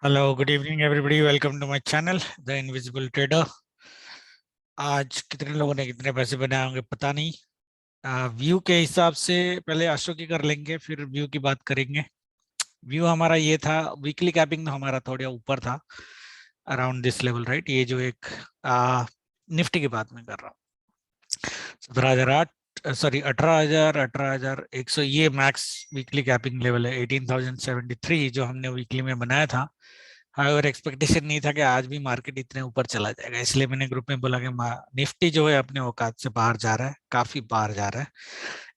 Hello good evening everybody, welcome to my channel the invisible trader. आज कितने लोगों ने कितने पैसे बनाए होंगे पता नहीं। व्यू के हिसाब से पहले अशोक की कर लेंगे, फिर व्यू की बात करेंगे। व्यू हमारा ये था, वीकली कैपिंग हमारा थोड़ा ऊपर था, अराउंड दिस लेवल राइट। ये जो एक निफ्टी की बात मैं कर रहा हूँ, 17,008 सॉरी 18,100 ये मैक्स वीकली कैपिंग लेवल है। 18,073 जो हमने वीकली में बनाया था। हाउएवर एक्सपेक्टेशन नहीं था कि आज भी मार्केट इतने ऊपर चला जाएगा, इसलिए मैंने ग्रुप में बोला कि निफ्टी जो है अपने औकात से बाहर जा रहा है, काफी बाहर जा रहा है,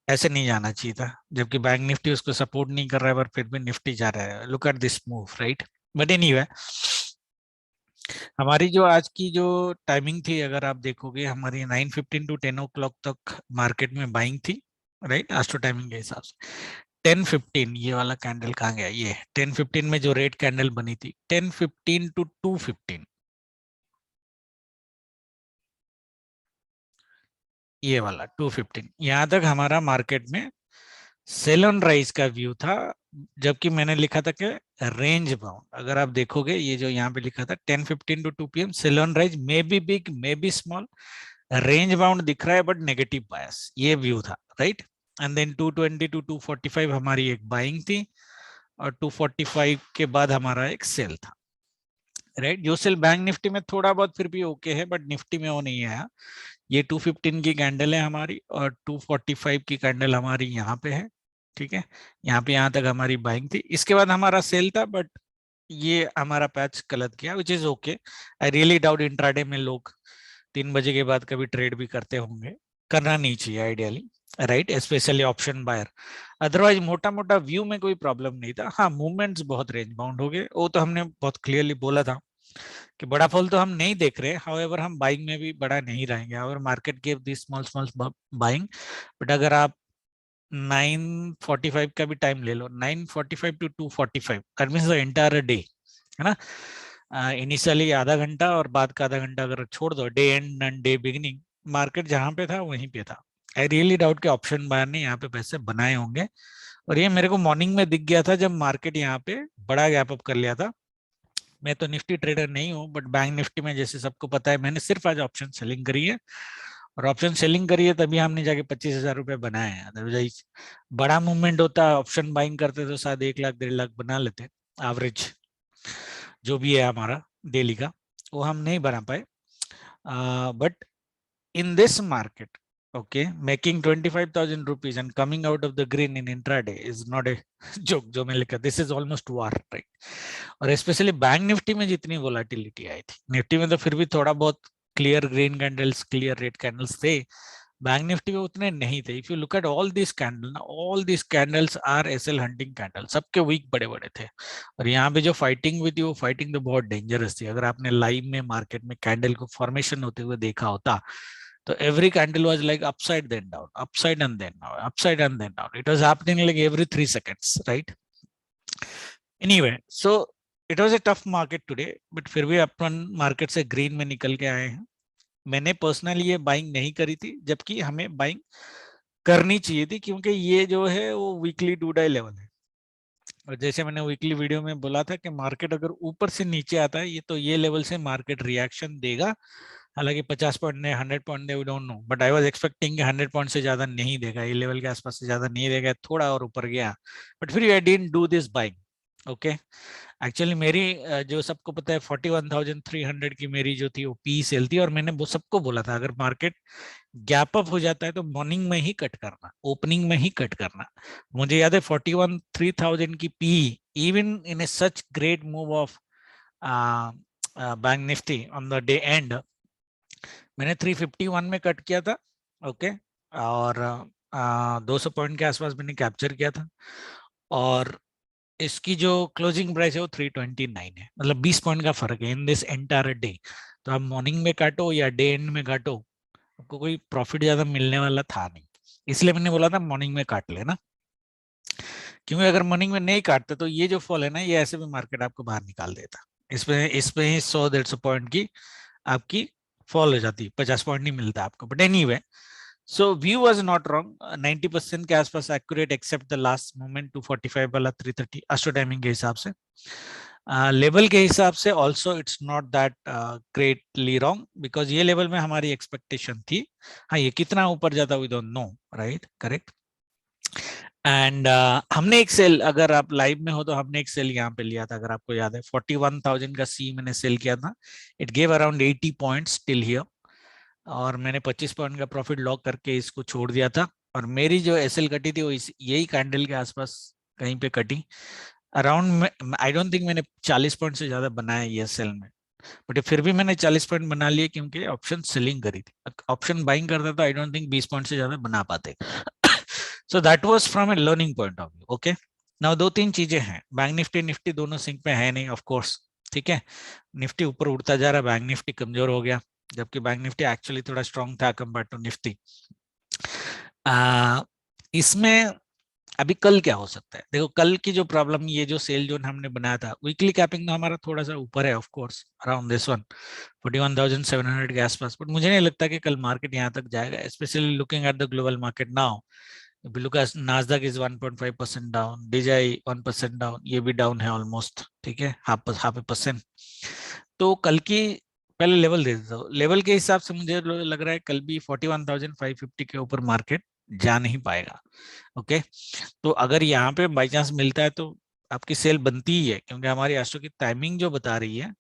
ऐसे नहीं जाना चाहिए था। जबकि बैंक निफ्टी उसको सपोर्ट नहीं कर रहा है, पर फिर भी निफ्टी जा रहा है। Look at this move right. But anyway, हमारी जो आज की जो टाइमिंग थी, अगर आप देखोगे हमारी 9:15 टू 10 ओ क्लॉक तक मार्केट में बाइंग थी राइट, एस्ट्रो टाइमिंग के हिसाब से। 10:15 ये वाला कैंडल कहाँ गया? ये 10:15 में जो रेड कैंडल बनी थी, 10:15 टू 2:15, ये वाला 2:15, यहाँ तक हमारा मार्केट में सेल ऑन राइज का व्यू था। जबकि मैंने लिखा था कि रेंज बाउंड, अगर आप देखोगे ये जो यहाँ पे लिखा था 10:15 to 2 PM, sell on rise may be big may be small, range bound दिख रहा है बट नेगेटिव बायस, ये व्यू था राइट। एंड देन 220 टू 245 हमारी एक बाइंग थी, और 245 के बाद हमारा एक सेल था राइट। जो सेल बैंक निफ्टी में थोड़ा बहुत फिर भी ओके है, बट निफ्टी में वो नहीं आया। ये 215 की कैंडल है हमारी, और 245 की कैंडल हमारी यहाँ पे है, ठीक है। यहाँ तक हमारी बाइंग थी, इसके बाद हमारा सेल था, बट ये हमारा पैच गलत गया, which is okay. I really doubt intraday में लोग 3 बजे के बाद कभी ट्रेड भी करते होंगे, करना नहीं चाहिए ideally right, specially option buyer. Otherwise मोटा मोटा व्यू में कोई प्रॉब्लम नहीं था। हाँ, मूवमेंट्स बहुत रेंज बाउंड हो गए, वो तो हमने बहुत क्लियरली बोला था कि बड़ा फॉल तो हम नहीं देख रहे। हाउएवर हम बाइंग में भी बड़ा नहीं रहेंगे, और market give this small small buying. But अगर आप 9:45 का भी टाइम ले लो, 9:45 to 2:45, that means the entire day, है ना। इनिशियली आधा घंटा और बाद का आधा घंटा अगर छोड़ दो, day and and day beginning, market जहां पे था वहीं पे था। आई रियली डाउट के ऑप्शन बायर ने यहाँ पे पैसे बनाए होंगे, और ये मेरे को मॉर्निंग में दिख गया था जब मार्केट यहाँ पे बड़ा गैप अप कर लिया था। मैं तो निफ्टी ट्रेडर नहीं हूँ, बट बैंक निफ्टी में जैसे सबको पता है, मैंने सिर्फ आज ऑप्शन सेलिंग करी है, और ऑप्शन सेलिंग करी है तभी हमने जाके 25,000 रुपए बनाए हैं। अदरवाइज बड़ा मूवमेंट होता, ऑप्शन बाइंग करते तो शायद 1 लाख 1.5 लाख बना लेते एवरेज, जो भी है हमारा डेली का, वो हम नहीं बना पाए। But in this market, okay, making 25,000 rupees and coming out of the green in intraday is not a joke। जो मैंने लिखा, this is almost war right। और स्पेशली बैंक निफ्टी में जितनी वोलाटिलिटी आई थी, निफ्टी में तो फिर भी थोड़ा बहुत clear green candles clear red candles थे, बैंक निफ्टी में उतने नहीं थे। If you look at all this candle ना, all this candles are SL hunting candle, सबके वीक बड़े बड़े थे। और यहाँ पे जो फाइटिंग हुई थी, वो फाइटिंग तो बहुत डेंजरस थी। अगर आपने लाइव में मार्केट में कैंडल को फॉर्मेशन होते हुए देखा होता, तो every candle was like upside then down, upside and then down, upside and then down. It was happening like every 3 seconds, right? Anyway, so it was a tough market today, but फिर भी अपन market से green में निकल के आए हैं। मैंने personally ये बाइंग नहीं करी थी, जबकि हमें बाइंग करनी चाहिए थी, क्योंकि ये जो है वो वीकली टू डे लेवल है। और जैसे मैंने वीकली वीडियो में बोला था कि मार्केट अगर ऊपर से नीचे आता है, ये तो ये लेवल से मार्केट रिएक्शन देगा। हालांकि 50 पॉइंट ने 100 पॉइंट दे, we don't know, but I was expecting 100 point से ज्यादा नहीं देगा, ये लेवल के आसपास से ज्यादा नहीं देगा, थोड़ा और ऊपर गया। बट फिर I didn't do this buying, okay. Actually मेरी जो सबको पता है 41,300 की मेरी जो थी वो पी सेल थी, और मैंने वो सबको बोला था अगर मार्केट गैप अप हो जाता है तो मॉर्निंग में ही कट करना, ओपनिंग में ही कट करना। मुझे याद है 41,300 की P, even in A such great move of bank Nifty on the day and, मैंने 351 में कट किया था, ओके। और 200 पॉइंट के आसपास मैंने कैप्चर किया था, और इसकी जो क्लोजिंग प्राइस है वो 329 है, मतलब 20 पॉइंट का फर्क है इन दिस एंटायर डे। तो आप मॉर्निंग में काटो या डे एंड में काटो, आपको कोई प्रॉफिट ज्यादा मिलने वाला था नहीं, इसलिए मैंने बोला था मॉर्निंग में काट लेना। क्योंकि अगर मॉर्निंग में नहीं काटते तो ये जो फॉल है ना, ये ऐसे भी मार्केट आपको बाहर निकाल देता। इसमें ही 100-150 पॉइंट की आपकी फॉल हो जाती, 50 पॉइंट नहीं मिलता आपको। But anyway, so view was not wrong, 90% के आसपास accurate, except the last moment 245 वाला 330 एस्ट्रो टाइमिंग के हिसाब से। लेवल के हिसाब से also it's not that greatly wrong, because ये लेवल में हमारी एक्सपेक्टेशन थी। हाँ, ये कितना ऊपर जाता we don't know, right, correct. And हमने एक सेल, अगर आप लाइव में हो तो हमने एक सेल यहाँ पे लिया था, अगर आपको याद है 41,000 का सी मैंने सेल किया था। It gave around 80 points till here, और मैंने 25 पॉइंट का प्रॉफिट लॉक करके इसको छोड़ दिया था। और मेरी जो एसएल कटी थी वो यही कैंडल के आसपास कहीं पे कटी अराउंड। आई डोंट थिंक मैंने 40 पॉइंट से ज्यादा बनाया ये सेल में, बट फिर भी मैंने 40 पॉइंट बना लिए क्योंकि ऑप्शन सेलिंग करी थी। ऑप्शन बाइंग करता तो आई डोंट थिंक 20 पॉइंट से ज्यादा बना पाते। So that was from A learning point of view. Okay, now दो तीन चीजें हैं, बैंक निफ्टी निफ्टी दोनों सिंक में है नहीं ऑफ कोर्स, ठीक है। निफ्टी ऊपर उड़ता जा रहा है, बैंक निफ्टी कमजोर हो गया, जबकि बैंक निफ्टी एक्चुअली थोड़ा स्ट्रांग था कंपेयर टू निफ्टी। इसमें अभी कल क्या हो सकता है, देखो कल की जो प्रॉब्लम, ये जो सेल जोन हमने बनाया था, वीकली कैपिंग तो हमारा थोड़ा सा ऊपर है of course, around this one 41,700 के आसपास, बट मुझे नहीं लगता कि कल मार्केट यहाँ तक जाएगा, specially looking at the global market now. If you look at Nasdaq is 1.5% down, DJI 1% down, ये भी डाउन है ऑलमोस्ट, ठीक है, हाफ ए परसेंट। तो कल की पहले लेवल दे देता हूँ, लेवल के हिसाब से मुझे लग रहा है कल भी 41,550 के ऊपर मार्केट जा नहीं पाएगा। ओके, तो अगर यहाँ पे बाई चांस मिलता है तो आपकी सेल बनती ही है, क्योंकि हमारी एस्ट्रो की टाइमिंग जो बता रही है,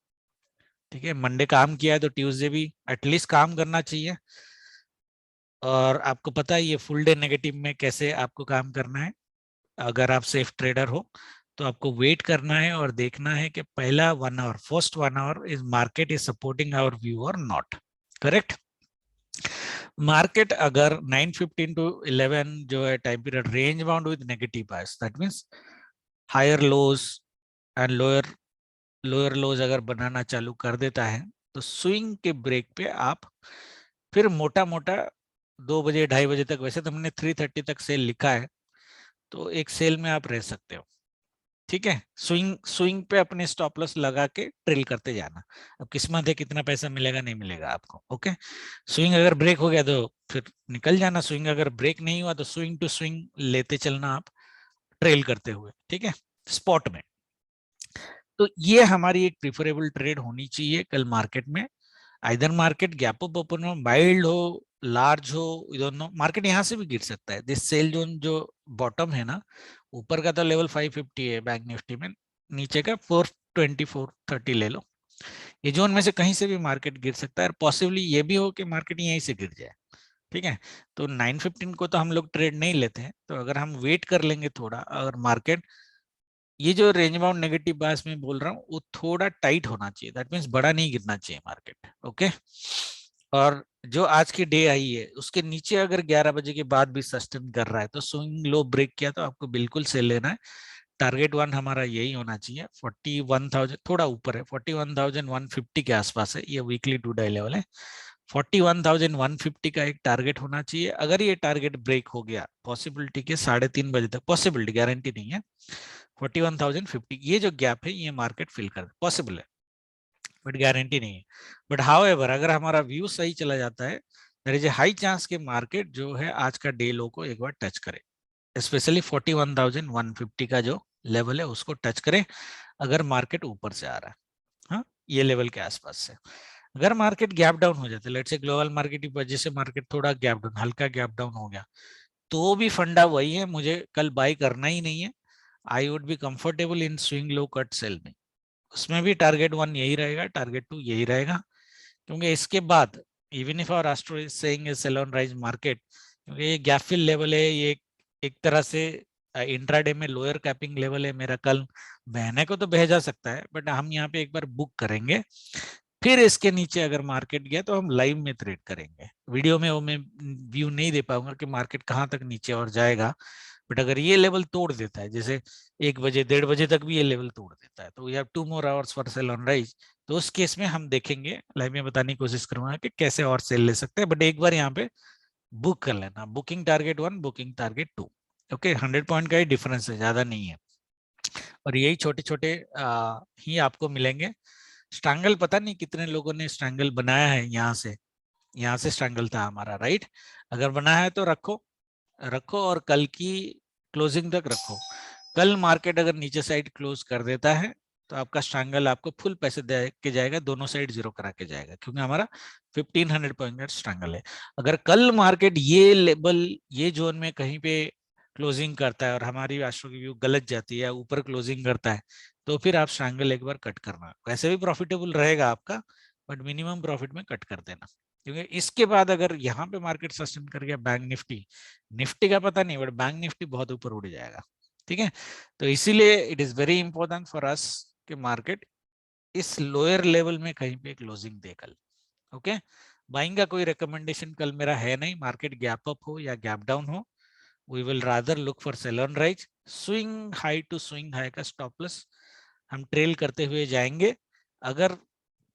ठीक है, मंडे काम किया है तो ट्यूसडे भी एटलीस्ट काम करना चाहिए। और आपको पता है ये फुल डे नेगेटिव में कैसे आपको काम करना है। अगर आप सेफ ट्रेडर हो तो आपको वेट करना है और देखना है कि पहला 1 hour, first 1 hour is market is supporting our view और नॉट, करेक्ट। मार्केट अगर 9:15 to 11 जो है time period range bound with negative bias, that means higher lows and lower lows अगर बनाना चालू कर देता है, तो स्विंग के ब्रेक पे आप फिर मोटा मोटा 2 बजे 2:30 बजे तक, वैसे तो हमने 3:30 तक सेल लिखा है, तो एक सेल में आप रह सकते हो, ठीक है। स्विंग स्विंग पे अपने स्टॉप लॉस लगा के ट्रेल करते जाना। अब किस्मत है कितना पैसा मिलेगा नहीं मिलेगा आपको। ओके, स्विंग अगर ब्रेक हो गया तो फिर निकल जाना, स्विंग अगर ब्रेक नहीं हुआ तो स्विंग टू स्विंग लेते चलना आप, ट्रेल करते हुए, ठीक है, स्पॉट में। तो ये हमारी एक प्रिफरेबल ट्रेड होनी चाहिए कल मार्केट में। Either market gap up open हो, माइल्ड हो, लार्ज हो, दोनों मार्केट यहाँ से भी गिर सकता है। दिस सेल जोन जो बॉटम है ना, ऊपर का तो लेवल 550 है बैंक निफ्टी में, नीचे का 420 430 ले लो, ये जोन में से कहीं से भी मार्केट गिर सकता है। और पॉसिबली ये भी हो कि मार्केट यहीं से गिर जाए, ठीक है। तो 9:15 को तो हम लोग ट्रेड नहीं लेते हैं, तो अगर हम वेट कर लेंगे थोड़ा, अगर मार्केट ये जो रेंज बाउंड नेगेटिव बायस में बोल रहा हूँ वो थोड़ा टाइट होना चाहिए, दैट मींस बड़ा नहीं गिरना चाहिए मार्केट। ओके, और जो आज की डे आई है उसके नीचे अगर 11 बजे के बाद भी सस्टेन कर रहा है तो स्विंग लो ब्रेक किया तो आपको बिल्कुल सेल लेना है। टारगेट वन हमारा यही होना चाहिए, 41,000 थोड़ा ऊपर है, 41,150 के आसपास है, ये वीकली टू डे लेवल है। 41,150 का एक टारगेट होना चाहिए। अगर ये टारगेट ब्रेक हो गया, पॉसिबिलिटी के 3:30 बजे तक, पॉसिबिलिटी गारंटी नहीं है, 41,050 ये जो गैप है ये मार्केट फिल कर पॉसिबल है, बट गारंटी नहीं है। बट हाउएवर अगर हमारा व्यू सही चला जाता है, there is a high chance के मार्केट जो है आज का डे लो को एक बार टच करे, स्पेशली 41,150 का जो लेवल है उसको टच करे, अगर मार्केट ऊपर से आ रहा है, हाँ, ये लेवल के आसपास से। अगर मार्केट गैप डाउन हो जाता है, लेट्स से ग्लोबल मार्केट की वजह से मार्केट थोड़ा गैप डाउन, हल्का गैप डाउन हो गया, तो भी फंडा वही है, मुझे कल बाय करना ही नहीं है। I would be comfortable in swing low cut sell में, उसमें भी टारगेट वन यही रहेगा, टारगेट टू यही रहेगा, क्योंकि इसके बाद even if our astro is saying a sell on rise market, क्योंकि ये गैप फिल लेवल है, ये एक तरह से इंट्राडे में लोअर कैपिंग लेवल है मेरा, कल बहने को तो बह जा सकता है, बट हम यहाँ पे एक बार बुक करेंगे, फिर इसके नीचे अगर मार्केट गया तो हम लाइव में ट्रेड करेंगे। वीडियो में वो मैं व्यू नहीं दे पाऊंगा कि मार्केट कहाँ तक नीचे और जाएगा, बट अगर ये लेवल तोड़ देता है, जैसे 1 बजे 1:30 बजे तक भी ये लेवल तोड़ देता है, तो we have 2 more hours for sell on rise, तो उस केस में हम देखेंगे, लाइव में बताने की कोशिश करूंगा कि कैसे और सेल ले सकते हैं। बट एक बार यहाँ पे बुक कर लेना, booking target one, booking target two, okay, 100 point का ही डिफरेंस है, ज्यादा नहीं है, और यही छोटे छोटे ही आपको मिलेंगे। स्ट्रैंगल पता नहीं कितने लोगों ने स्ट्रैंगल बनाया है, यहाँ से स्ट्रैंगल था हमारा, राइट। अगर बनाया है तो रखो रखो, और कल की क्लोजिंग तक रखो। कल मार्केट अगर नीचे साइड क्लोज कर देता है तो आपका स्ट्रैंगल आपको फुल पैसे दे के जाएगा, दोनों साइड जीरो करा के जाएगा, क्योंकि हमारा 1500 पॉइंट का स्ट्रैंगल है। अगर कल मार्केट ये लेवल, ये जोन में कहीं पे क्लोजिंग करता है और हमारी एस्ट्रो की व्यू गलत जाती है, ऊपर क्लोजिंग करता है, तो फिर आप स्ट्रैंगल एक बार कट करना। वैसे भी प्रॉफिटेबल रहेगा आपका, बट मिनिमम प्रॉफिट में कट कर देना, क्योंकि इसके बाद अगर यहाँ पे मार्केट सस्टेन कर गया बैंक निफ्टी, निफ्टी का पता नहीं, बट बैंक निफ्टी बहुत ऊपर उड़ जाएगा। ठीक है, तो इसीलिए it is very important for us कि मार्केट इस लोअर लेवल में कहीं पे क्लोजिंग दे कल। ओके, बाइंग का कोई रिकमेंडेशन कल मेरा है नहीं, मार्केट गैप अप हो या गैप डाउन हो, we will rather look for sell on rise. Swing high to swing high का स्टॉप लॉस हम ट्रेल करते हुए जाएंगे। अगर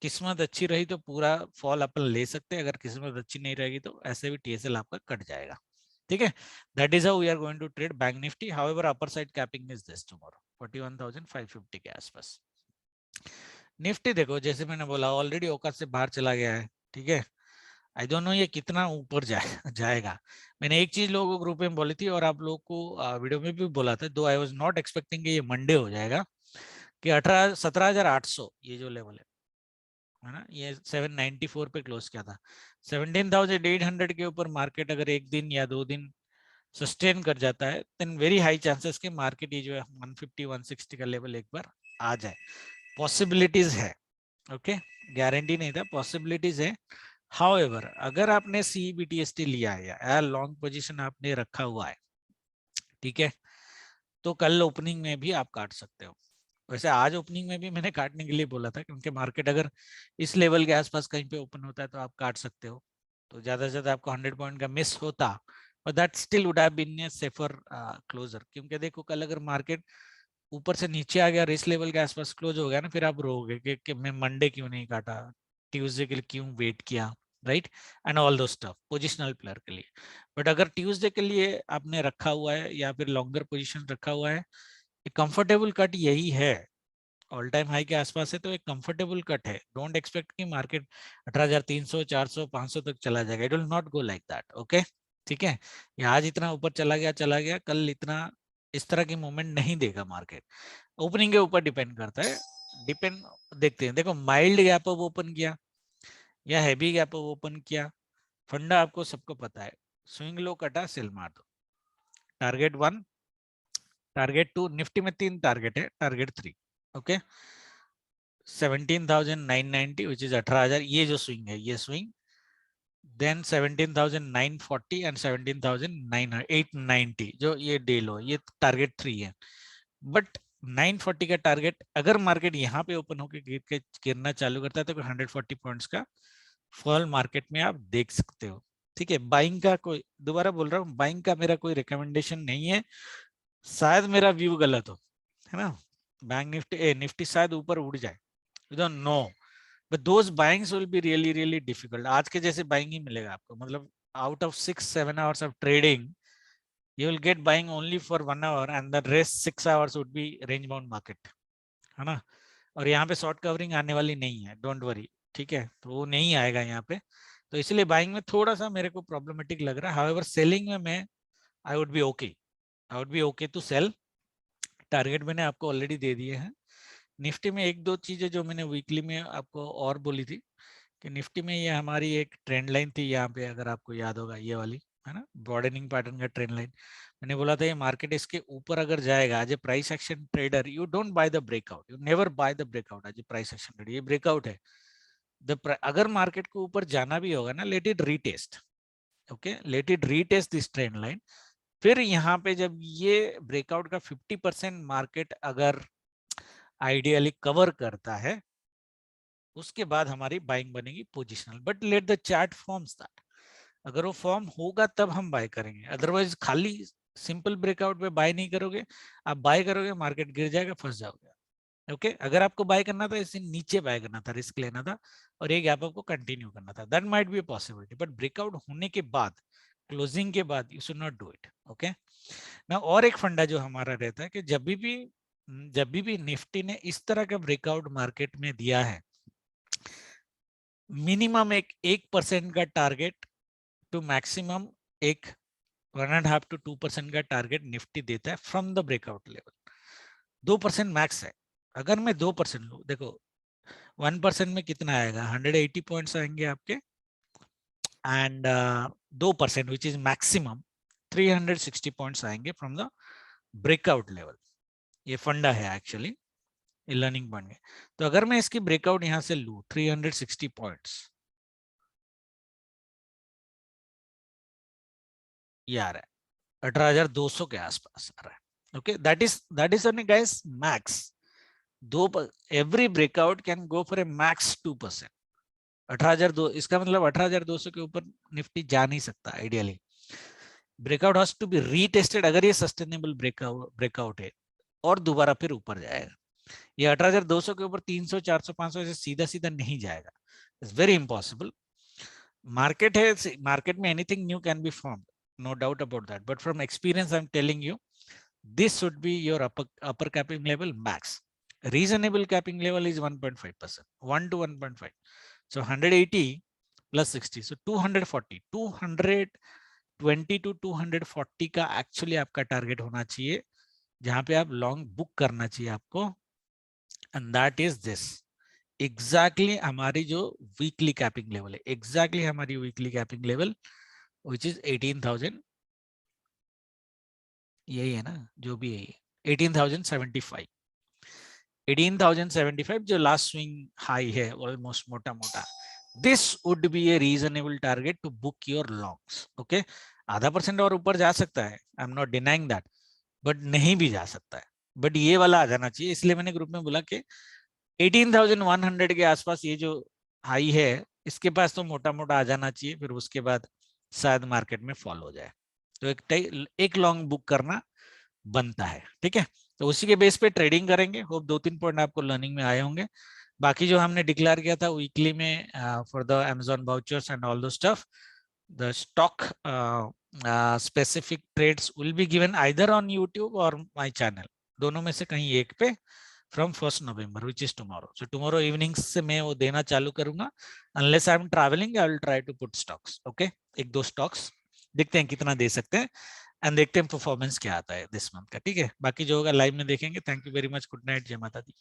किस्मत अच्छी रही तो पूरा फॉल अपन ले सकते हैं, अगर किस्मत अच्छी नहीं रहेगी तो ऐसे भी टीएसएल आपका कट जाएगा। ठीक है, that is how we are going to trade bank Nifty. However upper side capping is this tomorrow 41,550 के आसपास। निफ्टी देखो, जैसे मैंने बोला ऑलरेडी औकात से बाहर चला गया है। ठीक है, आई डोंट नो ये कितना ऊपर जाएगा। मैंने एक चीज लोगों को ग्रुप में बोली थी और आप लोगों को वीडियो में भी बोला था, दो आई वाज नॉट एक्सपेक्टिंग ये मंडे हो जाएगा, कि 17,800 ये जो लेवल है ना, ये 794 पे क्लोज किया था। 17,800 के ऊपर मार्केट अगर एक दिन या दो दिन सस्टेन कर जाता है, देन वेरी हाई चांसेस के मार्केट ये जो है 150 160 का लेवल एक बार आ जाए। पॉसिबिलिटीज है, ओके, गारंटी नहीं था, पॉसिबिलिटीज है। हाउएवर अगर आपने CBTST लिया है या लॉन्ग पोजीशन आपने रखा हुआ है, ठीक है, तो कल ओपनिंग में भी आप काट सकते हो। वैसे आज ओपनिंग में भी मैंने काटने के लिए बोला था, क्योंकि मार्केट अगर इस लेवल के आसपास कहीं पे ओपन होता है तो आप काट सकते हो, तो ज्यादा से ज्यादा आपको 100 पॉइंट का मिस होता, but that still would have been a safer closure. क्योंकि देखो कल अगर मार्केट ऊपर से नीचे आ गया, इस लेवल के आसपास क्लोज हो गया ना, फिर आप रोगे कि मैं मंडे क्यों नहीं काटा, ट्यूसडे के लिए क्यों वेट किया, right, and all those stuff positional player के लिए। बट अगर ट्यूसडे के लिए आपने रखा हुआ है या फिर लॉन्गर पोजिशन रखा हुआ है, एक कंफर्टेबल कट यही है, ऑल टाइम हाई के आसपास है, तो एक कंफर्टेबल कट है। डोंट एक्सपेक्ट कि मार्केट 18,300 400 500 तक चला जाएगा, it will not go like that. Okay, ठीक है, ये आज इतना ऊपर चला गया, कल इतना इस तरह की मूवमेंट नहीं देगा मार्केट। ओपनिंग के ऊपर डिपेंड करता है, डिपेंड देखते हैं। देखो माइल्ड गैप अप ओपन किया या हैवी गैप अप ओपन किया, फंडा आपको सबको पता है, स्विंग लो कटा सेल मार दो। टारगेट 1, टारगेट 2, निफ्टी में 3 टारगेट है, टारगेट 3, ओके, 17,990 विच इज 18,000, ये जो स्विंग है ये स्विंग, देन 17,940 एंड 17,890 जो ये डे लो, ये टारगेट 3 है। बट 940 का टारगेट अगर मार्केट यहाँ पे ओपन होकर गिरना चालू करता है तो 140 पॉइंट्स का फॉल मार्केट में आप देख सकते हो। ठीक है, बाइंग का कोई, दोबारा बोल रहा हूँ, बाइंग का मेरा कोई रिकमेंडेशन नहीं है, शायद मेरा व्यू गलत हो, है ना, बैंक निफ्टी निफ्टी शायद ऊपर उड़ जाए, you don't know, but those buyings will be really really difficult. आज के जैसे बाइंग ही मिलेगा आपको, मतलब out of 6-7 hours of trading you will get buying only for 1 hour and the rest 6 hours would be range bound market, है ना, और यहाँ पे शॉर्ट कवरिंग आने वाली नहीं है, डोंट वरी। ठीक है, तो वो नहीं आएगा यहाँ पे, तो इसलिए बाइंग में थोड़ा सा मेरे को प्रॉब्लमेटिक लग रहा है। हाउएवर सेलिंग में मैं I would be okay, I would be okay to sell. Target मैंने आपको ऑलरेडी दे दिए हैं। निफ्टी में एक दो चीजें जो मैंने वीकली में आपको और बोली थी, कि निफ्टी में ये हमारी एक ट्रेंड लाइन थी यहाँ पे, अगर आपको याद होगा ये वाली, है ना, ब्रॉडेनिंग पैटर्न का ट्रेंड लाइन। मैंने बोला था ये मार्केट इसके ऊपर अगर जाएगा, as a price action trader you don't buy the breakout, you never buy the breakout as a price action trader, ये ब्रेकआउट है। अगर मार्केट को ऊपर जाना भी होगा ना, let it retest, okay, let it retest this trend line. फिर यहाँ पे जब ये ब्रेकआउट का 50% मार्केट अगर आइडियली कवर करता है, उसके बाद हमारी बाइंग बनेगी positional, but let the chart forms that. अगर वो फॉर्म होगा तब हम बाय करेंगे, अदरवाइज खाली सिंपल ब्रेकआउट पे बाय नहीं करोगे, आप बाय करोगे मार्केट गिर जाएगा, फंस जाओगे। ओके, अगर आपको बाय करना था इसे नीचे बाय करना था, रिस्क लेना था और ये गैप आपको कंटिन्यू करना था, that might be a possibility, but breakout होने के बाद, क्लोजिंग के बाद, you should not do it. Okay ना, और एक फंडा जो हमारा रहता है कि जब भी निफ्टी ने इस तरह का ब्रेकआउट मार्केट में दिया है, मिनिमम एक 1% का टारगेट टू मैक्सिमम एक 1.5 to 2% का टारगेट निफ्टी देता है from the breakout level. 2% max है, अगर मैं 2% लूँ, देखो 1% में कितना आएगा, 180 पॉइंट्स आएंगे आपके, and 2% which is maximum 360 points आएंगे फ्रॉम द ब्रेकआउट लेवल। ये फंडा है एक्चुअली, ये लर्निंग पॉइंट है। तो अगर मैं इसकी ब्रेकआउट यहां से लूँ 360 पॉइंट्स, ये आ रहा है 18,200 के आसपास आ रहा है। Okay, that is only guys max. Though every breakout can go for a max 2%। 18,200, इसका मतलब 18,200 के ऊपर निफ्टी जा नहीं सकता ideally. Breakout has to be retested, अगर ये सस्टेनेबल ब्रेकआउट है और दोबारा फिर ऊपर जाएगा। ये 18,200 के ऊपर 300, 400, 500 ऐसे सीधा सीधा नहीं जाएगा, इट्स वेरी इम्पॉसिबल। मार्केट है, मार्केट में anything new can be formed, no doubt about that, but from experience I'm telling you this should be your upper capping level max. Reasonable capping level is 1.5%, 1 to 1.5. So 180 plus 60, so 240, 220 to 240 का actually आपका target होना चाहिए, जहां पे आप long book करना चाहिए आपको, and that is this exactly हमारी जो वीकली कैपिंग लेवल है, एग्जैक्टली हमारी weekly capping level which is 18,000, यही है ना, जो भी है 18,075, 18,075 जो लास्ट स्विंग हाई है ऑलमोस्ट मोटा मोटा। This would be a reasonable target to book your longs. Okay, आधा परसेंट और ऊपर जा सकता है, I am not denying that, but नहीं भी जा सकता है, बट ये वाला आ जाना चाहिए। इसलिए मैंने ग्रुप में बोला कि 18,100 के आसपास ये जो हाई है, इसके पास तो मोटा मोटा आ जाना चाहिए, फिर उसके बाद शायद मार्केट में फॉल हो जाए, तो एक लॉन्ग बुक करना बनता है। ठीक है, तो उसी के बेस पे ट्रेडिंग करेंगे। होप 2-3 पॉइंट आपको लर्निंग में आए होंगे। बाकी जो हमने डिक्लेयर किया था वीकली में for the Amazon vouchers and all those stuff, the stock specific trades will be given either on YouTube और माय चैनल, दोनों में से कहीं एक पे, from 1 November which is tomorrow. So tomorrow evening से मैं वो देना चालू करूंगा, unless I am travelling I will try to put stocks. Okay, एक दो स्टॉक्स देखते हैं कितना दे सकते हैं, एंड देखते हैं परफॉर्मेंस क्या आता है दिस मंथ का। ठीक है, बाकी जो होगा लाइव में देखेंगे। Thank you very much, good night, जय माता दी।